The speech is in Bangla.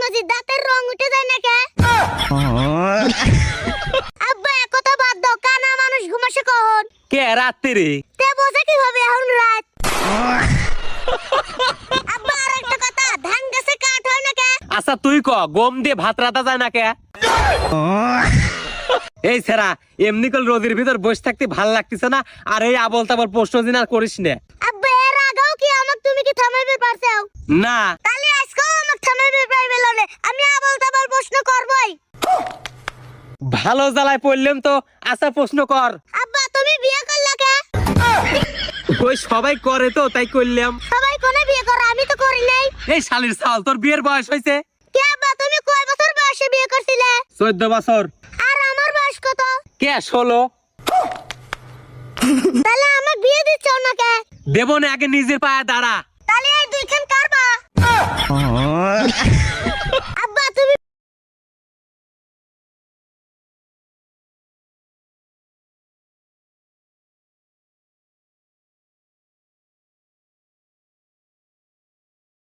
মাঝে দাঁতের রং উঠে যায় না কে? আব্বা কথা বাদ দাও, কানা মানুষ ঘুমাসে কখন? কে রাত্রি? তে বোঝে কিভাবে এখন রাত? আব্বা আর একটা কথা, ধান গাছে কাঠ হয় না কে? আচ্ছা তুই ক, গম দিয়ে ভাত রাতা যায় না কে? এই সেরা এমনি কল রোদের ভিতর বসে থাকতে ভাল লাগতেছে না, আর এই আবল তাবল প্রশ্ন দিন আর করিস না। আব্বা এর আগেও কি আমাকে তুমি কি থামাইবে পারছাও? না তাহলে আজকেও আমাকে থামাইবে পারবে না, আমি আবল তাবল প্রশ্ন করবই। ভালো জ্বালায় পড়লাম তো। আচ্ছা প্রশ্ন কর। আব্বা তুমি বিয়ে করলা কে? ওই সবাই করে তো তাই করলাম। সবাই কোনে বিয়ে করে, আমি তো করি নাই। এই শালির চাল, তোর বিয়ের বয়স হয়েছে? কে আব্বা তুমি কয় বছর বয়সে বিয়ে করছিলে? 14 বছর। আর আমার বয়স কত? কে 16? তাহলে আমাকে বিয়ে দিচ্ছ না কে? দেব না, আগে নিজের পায়ে দাঁড়া। তাহলে এই দুইখান কারবা?